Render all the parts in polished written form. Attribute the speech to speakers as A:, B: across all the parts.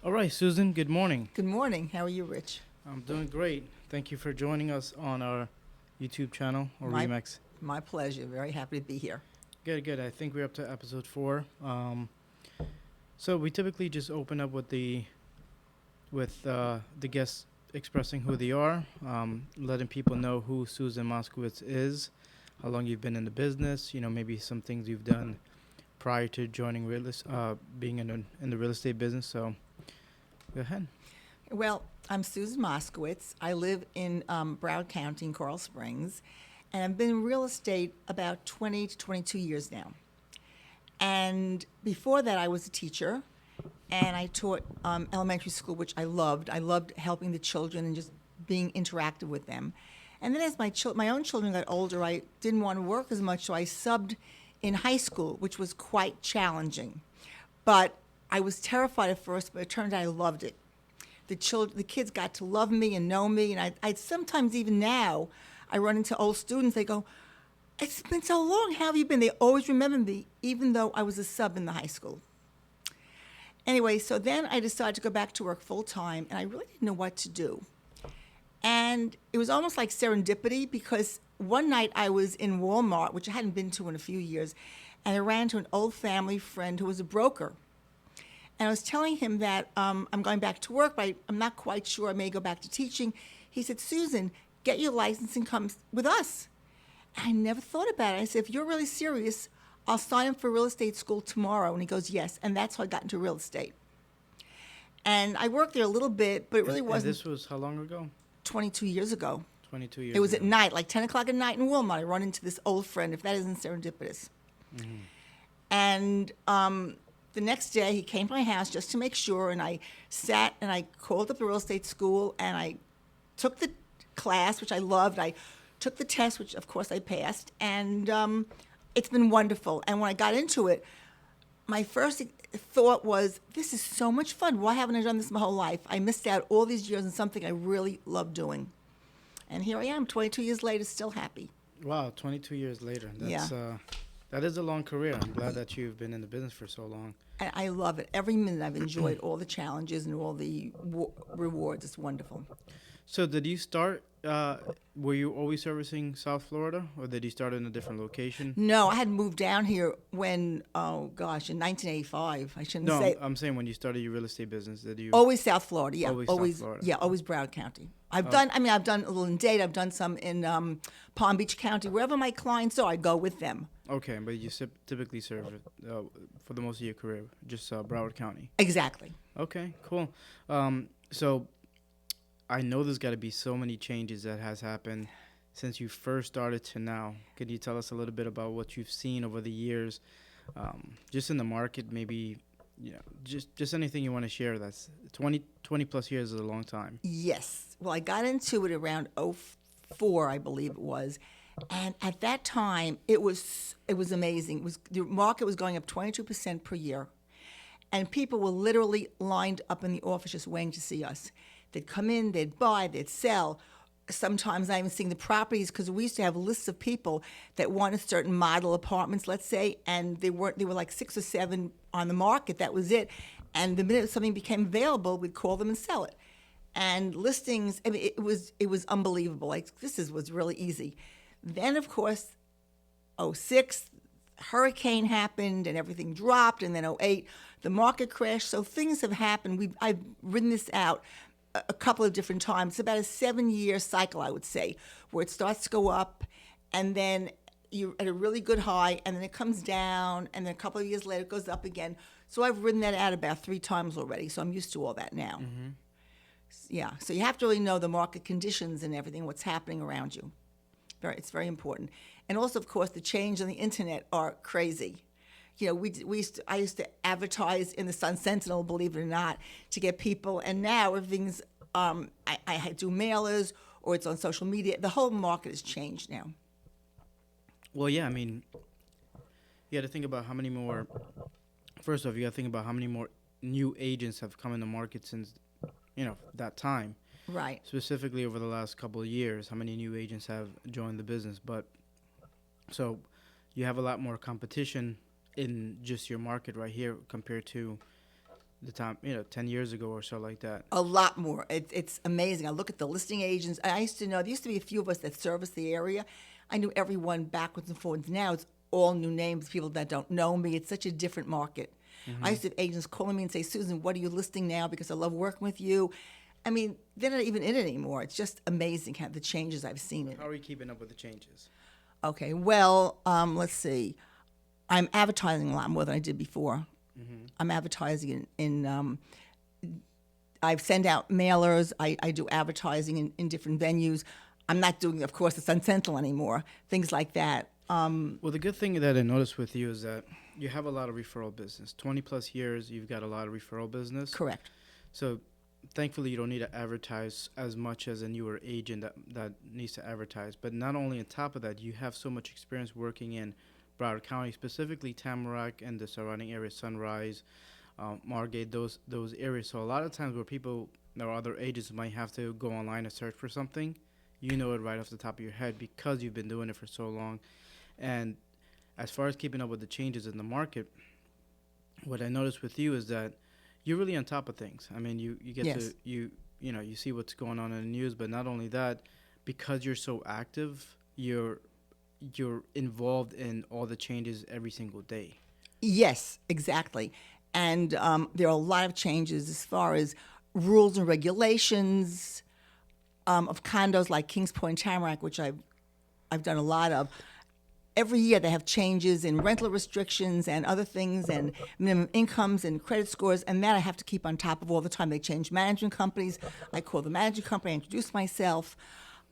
A: All right, Susan, good morning.
B: Good morning. How are you, Rich?
A: I'm doing great. Thank you for joining us on our YouTube channel or
B: My
A: Remax.
B: my pleasure. Very happy to be here.
A: Good, good. I think we're up to episode 4. So we typically just open up with the guests expressing who they are, letting people know who Susan Moskowitz is, how long you've been in the business, maybe some things you've done prior to joining being in the real estate business. So go ahead.
B: Well, I'm Susan Moskowitz. I live in Broward County in Coral Springs, and I've been in real estate about 20 to 22 years now. And before that, I was a teacher, and I taught elementary school, which I loved. I loved helping the children and just being interactive with them. And then as my own children got older, I didn't want to work as much, so I subbed in high school, which was quite challenging. But I was terrified at first, but it turned out I loved it. The kids got to love me and know me, and I sometimes even now, I run into old students. They go, "It's been so long. How have you been?" They always remember me, even though I was a sub in the high school. Anyway, so then I decided to go back to work full time, and I really didn't know what to do. And it was almost like serendipity because one night I was in Walmart, which I hadn't been to in a few years, and I ran into an old family friend who was a broker. And I was telling him that I'm going back to work, but I'm not quite sure. I may go back to teaching. He said, "Susan, get your license and come with us." I never thought about it. I said, "If you're really serious, I'll sign up for real estate school tomorrow." And he goes, "Yes." And that's how I got into real estate. And I worked there a little bit, but it really
A: And
B: wasn't.
A: this was how long ago?
B: 22 years ago.
A: 22 years
B: It was
A: ago.
B: at night, like 10 o'clock at night in Walmart. I run into this old friend, if that isn't serendipitous.
A: Mm-hmm.
B: And the next day, he came to my house just to make sure, and I sat and I called up the real estate school, and I took the class, which I loved. I took the test, which of course I passed, and it's been wonderful. And when I got into it, my first thought was, this is so much fun. Why haven't I done this my whole life? I missed out all these years on something I really love doing. And here I am, 22 years later, still happy.
A: Wow, 22 years later. That is a long career. I'm glad that you've been in the business for so long.
B: And I love it. Every minute I've enjoyed all the challenges and all the rewards. It's wonderful.
A: So did you start, were you always servicing South Florida, or did you start in a different location?
B: No, I had moved down here when, in 1985. I shouldn't say.
A: No, I'm saying when you started your real estate business, did you?
B: Always South Florida, yeah.
A: Always South Florida.
B: Yeah, always Broward County. I've done a little in Dade. I've done some in Palm Beach County. Wherever my clients are, I go with them.
A: Okay, but you typically serve for the most of your career, just Broward County.
B: Exactly.
A: Okay, cool. So I know there's got to be so many changes that has happened since you first started to now. Could you tell us a little bit about what you've seen over the years, just in the market, maybe, just anything you want to share? That's 20 plus years is a long time.
B: Yes. Well, I got into it around '04, I believe it was. And at that time, it was amazing. The market was going up 22% per year. And people were literally lined up in the office just waiting to see us. They'd come in, they'd buy, they'd sell. Sometimes not even seeing the properties, because we used to have lists of people that wanted certain model apartments, let's say, and they were like 6 or 7 on the market. That was it. And the minute something became available, we'd call them and sell it. And listings, I mean, it was unbelievable. Like, was really easy. Then, of course, '06, hurricane happened and everything dropped, and then '08, the market crashed. So things have happened. I've written this out a couple of different times. It's about a 7-year cycle, I would say, where it starts to go up, and then you're at a really good high, and then it comes down, and then a couple of years later it goes up again. So I've written that out about 3 times already, so I'm used to all that now. Mm-hmm. Yeah, so you have to really know the market conditions and everything, what's happening around you. It's very important. And also, of course, the change on the internet are crazy. I used to advertise in the Sun Sentinel, believe it or not, to get people. And now everything's, I do mailers or it's on social media. The whole market has changed now.
A: Well, yeah, I mean, you got to think about how many more, first off, you got to think about how many more new agents have come in the market since, that time.
B: Right.
A: Specifically over the last couple of years, how many new agents have joined the business. But so you have a lot more competition in just your market right here compared to the time, 10 years ago or so like that.
B: A lot more. It's amazing. I look at the listing agents. I used to know, there used to be a few of us that service the area. I knew everyone backwards and forwards. Now it's all new names, people that don't know me. It's such a different market. I used to have agents calling me and say, Susan, what are you listing now? Because I love working with you. I mean, they're not even in it anymore. It's just amazing how the changes I've seen in it.
A: How are you keeping up with the changes?
B: Okay, well, let's see. I'm advertising a lot more than I did before. I'm advertising I send out mailers. I do advertising in different venues. I'm not doing, of course, the Sun Sentinel anymore, things like that.
A: Well, the good thing that I noticed with you is that you have a lot of referral business. 20 plus years, you've got a lot of referral business.
B: Correct.
A: So thankfully, you don't need to advertise as much as a newer agent that needs to advertise. But not only on top of that, you have so much experience working in Broward County, specifically Tamarack and the surrounding areas, Sunrise, Margate, those areas. So a lot of times where people or other agents might have to go online and search for something, you know it right off the top of your head because you've been doing it for so long. And as far as keeping up with the changes in the market, what I noticed with you is that you're really on top of things. I mean, you get
B: Yes.
A: to you see what's going on in the news, but not only that, because you're so active, you're involved in all the changes every single day.
B: Yes, exactly. And there are a lot of changes as far as rules and regulations of condos like Kings Point, Tamarack, which I've done a lot of. Every year they have changes in rental restrictions and other things and minimum incomes and credit scores, and that I have to keep on top of all the time. They change management companies. I call the management company, I introduce myself.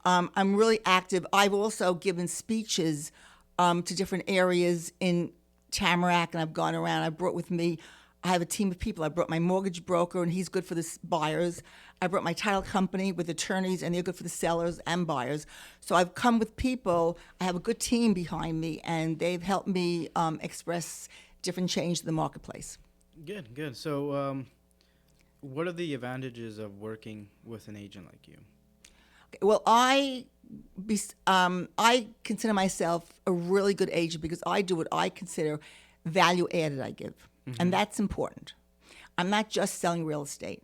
B: I'm really active. I've also given speeches to different areas in Tamarack, and I've gone around. I brought with me, I have a team of people. I brought my mortgage broker, and he's good for the buyers. I brought my title company with attorneys, and they're good for the sellers and buyers. So I've come with people. I have a good team behind me, and they've helped me express different change in the marketplace.
A: Good. So, what are the advantages of working with an agent like you?
B: Well, I consider myself a really good agent because I do what I consider value added I give. And that's important. I'm not just selling real estate.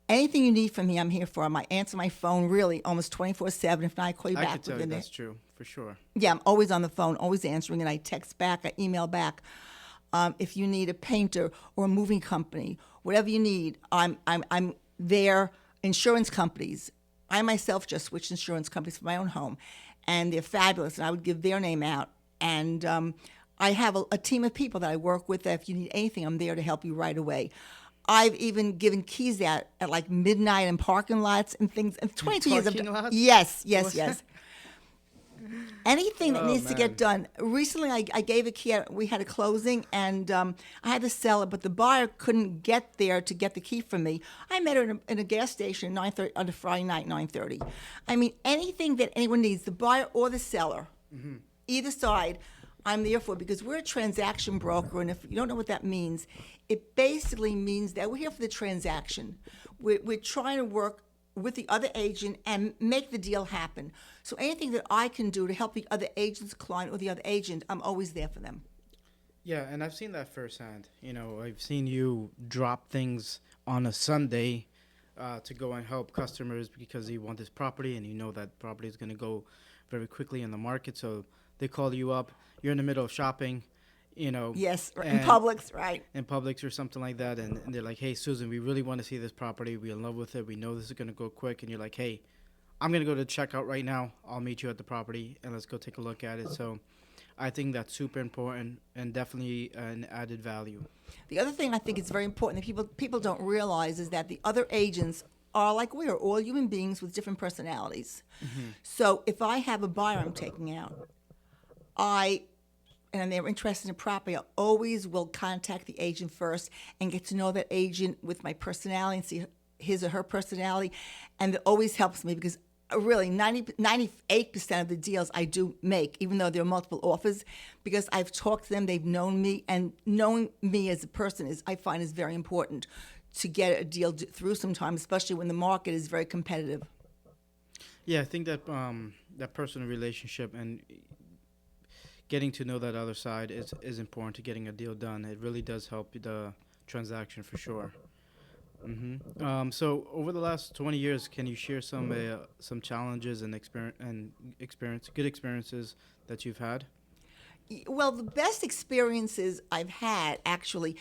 B: Anything you need from me, I'm here for. I answer my phone really almost 24/7. If not, I call you
A: I
B: back
A: could tell you
B: within
A: that's true, for sure.
B: Yeah, I'm always on the phone, always answering, and I text back, I email back. If you need a painter or a moving company, whatever you need, I'm there. Insurance companies. I myself just switched insurance companies for my own home, and they're fabulous, and I would give their name out. And I have a team of people that I work with that if you need anything, I'm there to help you right away. I've even given keys out at like midnight in parking lots and things. And 22 years of
A: Parking lots?
B: yes.
A: What's
B: Anything that
A: Oh,
B: needs to
A: man.
B: get done. Recently, I gave a key out. We had a closing, and I had to sell it, but the buyer couldn't get there to get the key from me. I met her in a gas station at 9:30 on a Friday night, 9:30. I mean, anything that anyone needs, the buyer or the seller, either side, I'm there for because we're a transaction broker, and if you don't know what that means, it basically means that we're here for the transaction. We're trying to work with the other agent and make the deal happen. So anything that I can do to help the other agent's client or the other agent, I'm always there for them.
A: Yeah, and I've seen that firsthand. I've seen you drop things on a Sunday to go and help customers because you want this property and you know that property is going to go very quickly in the market. So they call you up. You're in the middle of shopping,
B: Yes, in
A: and-
B: Publix, right.
A: in Publix or something like that, and they're like, hey, Susan, we really want to see this property. We're in love with it. We know this is going to go quick. And you're like, hey, I'm going to go to checkout right now. I'll meet you at the property, and let's go take a look at it. So I think that's super important and definitely an added value.
B: The other thing I think is very important that people don't realize is that the other agents are like we are, all human beings with different personalities. So if I have a buyer I'm taking out, and they're interested in a property, I always will contact the agent first and get to know that agent with my personality and see his or her personality. And it always helps me because really 98% of the deals I do make, even though there are multiple offers, because I've talked to them, they've known me, and knowing me as a person I find is very important to get a deal through sometimes, especially when the market is very competitive.
A: Yeah, I think that that personal relationship and getting to know that other side is important to getting a deal done. It really does help the transaction for sure. So over the last 20 years, can you share some challenges and good experiences that you've had?
B: Well, the best experiences I've had actually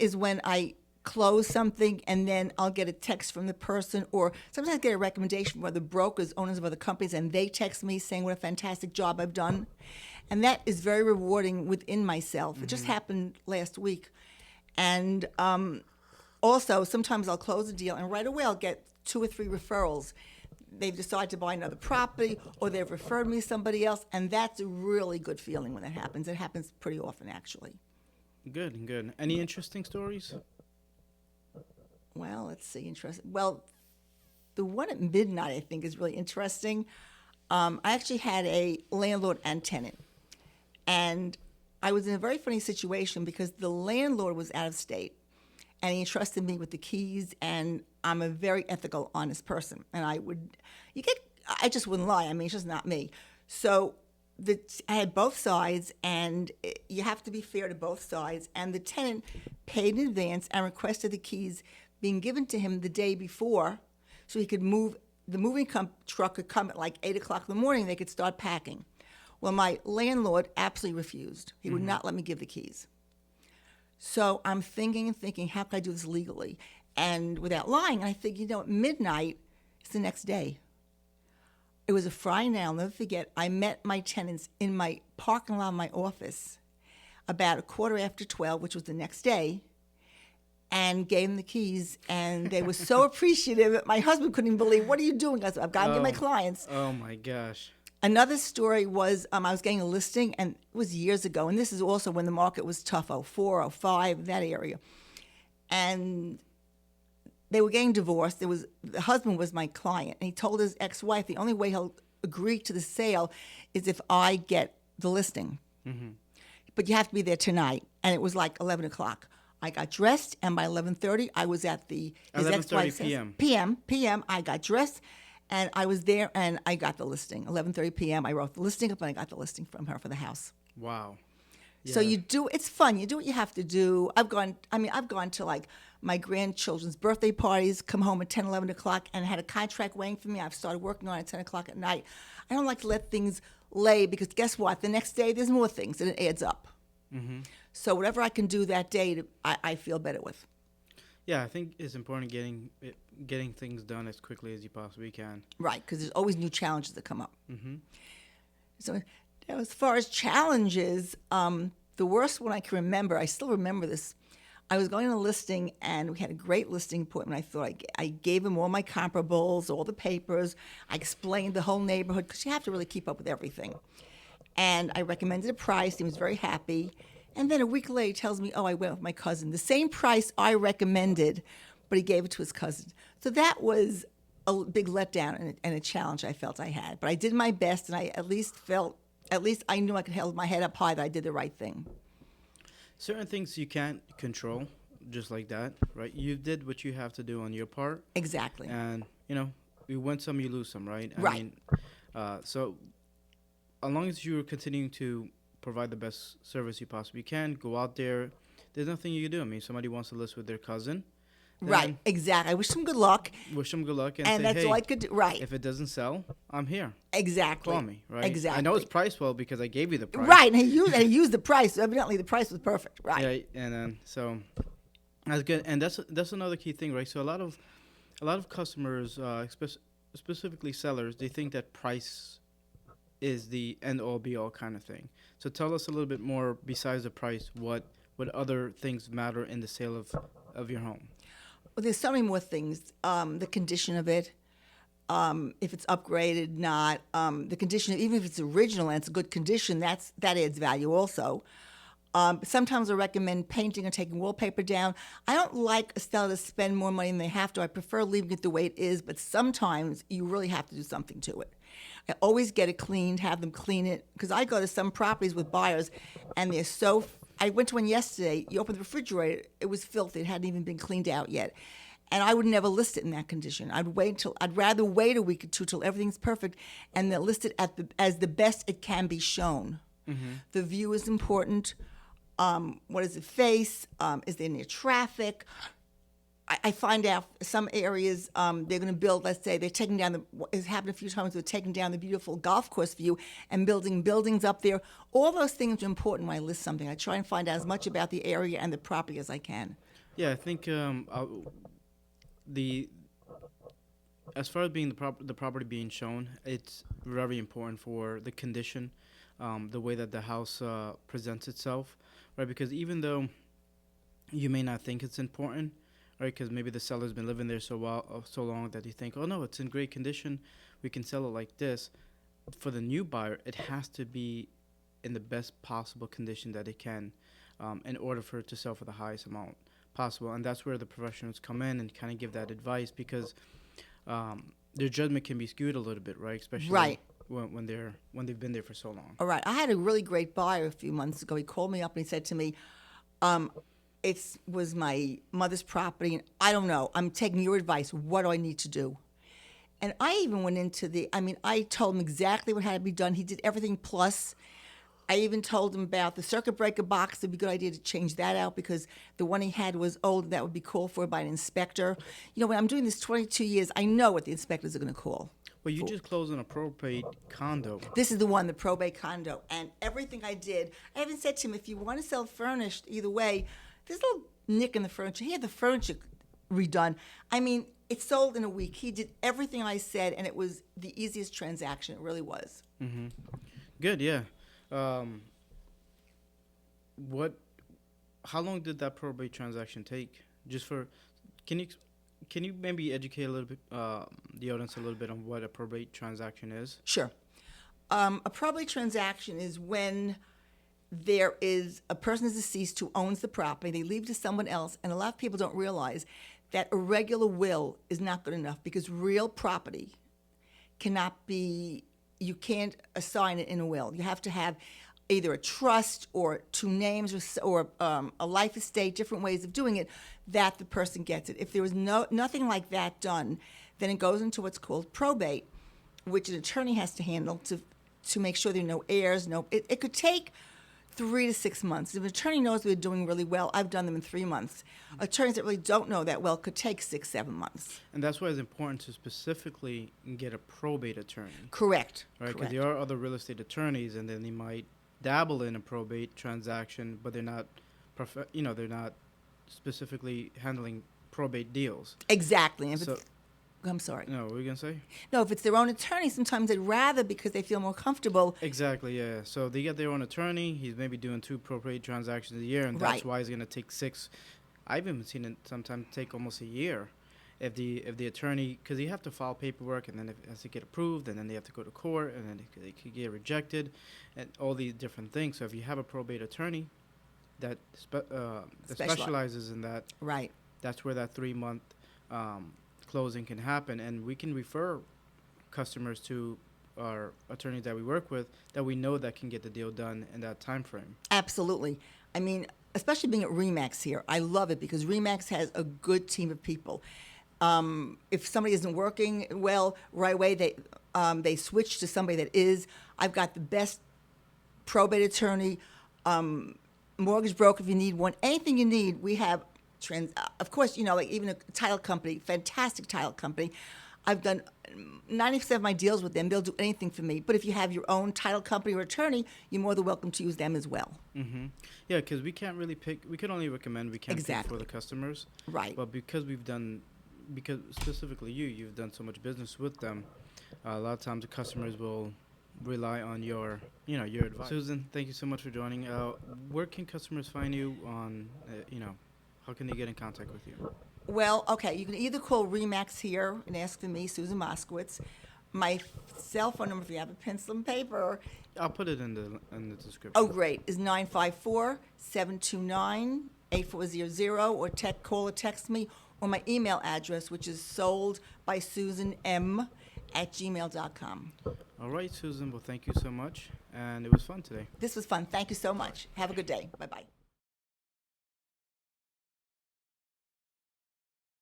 B: is when I close something and then I'll get a text from the person, or sometimes I get a recommendation from the brokers, owners of other companies, and they text me saying what a fantastic job I've done. And that is very rewarding within myself. It just happened last week. And also, sometimes I'll close a deal and right away I'll get 2 or 3 referrals. They've decided to buy another property, or they've referred me to somebody else, and that's a really good feeling when that happens. It happens pretty often, actually.
A: Good, good. Any interesting stories?
B: Well, let's see. Interesting. Well, the one at midnight I think is really interesting. I actually had a landlord and tenant, and I was in a very funny situation because the landlord was out of state, and he entrusted me with the keys, and I'm a very ethical, honest person, and I just wouldn't lie. I mean, it's just not me. So I had both sides, and you have to be fair to both sides, and the tenant paid in advance and requested the keys being given to him the day before so he could move. The moving truck could come at like 8 o'clock in the morning, they could start packing. Well, my landlord absolutely refused. He would not let me give the keys. So I'm thinking, how can I do this legally? And without lying, I think, at midnight, it's the next day. It was a Friday night. I'll never forget. I met my tenants in my parking lot of my office about 12:15, which was the next day, and gave them the keys. And they were so appreciative. My husband couldn't even believe, what are you doing? I said, I've got to get my clients.
A: Oh, my gosh.
B: Another story was I was getting a listing, and it was years ago, and this is also when the market was tough, 04, 05, that area. And they were getting divorced. The husband was my client, and he told his ex-wife the only way he'll agree to the sale is if I get the listing. But you have to be there tonight. And it was like 11 o'clock. I got dressed, and by 11:30, I was at his
A: 11:30 p.m.
B: PM, I got dressed, and I was there, and I got the listing. 11:30 p.m., I wrote the listing up, and I got the listing from her for the house.
A: Wow. Yeah.
B: So it's fun. You do what you have to do. I've gone to like my grandchildren's birthday parties, come home at 10, 11 o'clock, and had a contract waiting for me. I've started working on it at 10 o'clock at night. I don't like to let things lay because guess what? The next day, there's more things, and it adds up. So whatever I can do that day, I feel better with.
A: Yeah, I think it's important getting things done as quickly as you possibly can.
B: Right, because there's always new challenges that come up. So as far as challenges, the worst one I can remember, I still remember this. I was going on a listing, and we had a great listing appointment. I thought I gave him all my comparables, all the papers. I explained the whole neighborhood, because you have to really keep up with everything. And I recommended a price. He was very happy. And then a week later, he tells me, I went with my cousin. The same price I recommended, but he gave it to his cousin. So that was a big letdown and a challenge I felt I had. But I did my best, and I at least I knew I could hold my head up high that I did the right thing.
A: Certain things you can't control, just like that, right? You did what you have to do on your part.
B: Exactly.
A: And, you win some, you lose some, right?
B: Right.
A: So as long as you're continuing to provide the best service you possibly can, go out there. There's nothing you can do. I mean, somebody wants to list with their cousin.
B: Right, exactly. I wish them good luck.
A: Wish them good luck. And say,
B: that's
A: hey,
B: all I could do. Right.
A: If it doesn't sell, I'm here.
B: Exactly.
A: Call me, right?
B: Exactly.
A: I know it's priced well because I gave you the price.
B: Right, and he used the price. So evidently, the price was perfect. Right.
A: Yeah, and then so that's good. And that's another key thing, right? So a lot of customers, specifically sellers, they think that price is the end all be all kind of thing. So tell us a little bit more besides the price. What other things matter in the sale of your home?
B: Well, there's so many more things. The condition of it, if it's upgraded, not the condition. Even if it's original and it's a good condition, that adds value also. Sometimes I recommend painting or taking wallpaper down. I don't like a seller to spend more money than they have to. I prefer leaving it the way it is, but sometimes you really have to do something to it. I always get it cleaned, have them clean it, because I go to some properties with buyers, and they're so. I went to one yesterday. You open the refrigerator, it was filthy. It hadn't even been cleaned out yet, and I would never list it in that condition. I'd rather wait a week or two till everything's perfect, and then list it as the best it can be shown. The view is important. What does it face? Is there near traffic? I find out some areas they're going to build. Let's say they're taking down it's happened a few times. They're taking down the beautiful golf course view and building buildings up there. All those things are important when I list something. I try and find out as much about the area and the property as I can.
A: Yeah, I think the as far as being the property being shown, it's very important for the condition, the way that the house presents itself, right? Because even though you may not think it's important, right? Because maybe the seller's been living there so long that you think, oh no, it's in great condition, we can sell it like this. For the new buyer, it has to be in the best possible condition that it can, in order for it to sell for the highest amount possible. And that's where the professionals come in and kind of give that advice, because their judgment can be skewed a little bit, right? Especially
B: Right.
A: when they've been there for so long.
B: All right. I had a really great buyer a few months ago. He called me up and he said to me, it was my mother's property, and I don't know. I'm taking your advice. What do I need to do? And I even went into I told him exactly what had to be done. He did everything plus. I even told him about the circuit breaker box. It'd be a good idea to change that out because the one he had was old. That would be called for by an inspector. You know, when I'm doing this 22 years, I know what the inspectors are going to call.
A: Well, you just closed on a probate condo.
B: This is the one, the probate condo. And everything I did, I even said to him, if you want to sell furnished, either way, there's a little nick in the furniture. He had the furniture redone. I mean, it sold in a week. He did everything I said, and it was the easiest transaction. It really was.
A: Mm-hmm. Good, yeah. How long did that probate transaction take? Can you maybe educate a little bit, the audience a little bit on what a probate transaction is?
B: Sure. A probate transaction is when there is a person is deceased who owns the property. They leave it to someone else, and a lot of people don't realize that a regular will is not good enough because real property you can't assign it in a will. You have to have either a trust or two names or a life estate, different ways of doing it, that the person gets it. If there was nothing like that done, then it goes into what's called probate, which an attorney has to handle to make sure there are no heirs. It could take 3 to 6 months. If an attorney knows we're doing really well, I've done them in 3 months. Attorneys that really don't know that well could take 6, 7 months.
A: And that's why it's important to specifically get a probate attorney.
B: Correct.
A: Right, because there are other real estate attorneys, and then they might dabble in a probate transaction, but they're not specifically handling probate deals.
B: Exactly. I'm sorry.
A: No, what were you going to say?
B: No, if it's their own attorney, sometimes they'd rather because they feel more comfortable.
A: Exactly, yeah. So they get their own attorney. He's maybe doing 2 probate transactions a year, and that's why it's going to take 6. I've even seen it sometimes take almost a year if the attorney, because you have to file paperwork, and then it has to get approved, and then they have to go to court, and then it could get rejected, and all these different things. So if you have a probate attorney that specializes in that,
B: right,
A: that's where that 3-month closing can happen, and we can refer customers to our attorneys that we work with that we know that can get the deal done in that time frame.
B: Absolutely. I mean, especially being at RE/MAX here, I love it because RE/MAX has a good team of people. If somebody isn't working well right away, they switch to somebody that is. I've got the best probate attorney, mortgage broker if you need one. Anything you need, we have. Of course, like even a title company, fantastic title company. I've done 90% of my deals with them. They'll do anything for me. But if you have your own title company or attorney, you're more than welcome to use them as well.
A: Mm-hmm. Yeah, because we can't really pick. We can only recommend. We can't pick for the customers.
B: Right.
A: But because specifically you've done so much business with them, a lot of times the customers will rely on your advice. Susan, thank you so much for joining. Where can customers find you on, how can they get in contact with you?
B: Well, okay, you can either call RE/MAX here and ask for me, Susan Moskowitz. My cell phone number, if you have a pencil and paper.
A: I'll put it in the description.
B: Oh, great. Is 954-729-8400, or call or text me, or my email address, which is soldbysusanm@gmail.com.
A: All right, Susan. Well, thank you so much, and it was fun today.
B: This was fun. Thank you so much. Have a good day. Bye-bye.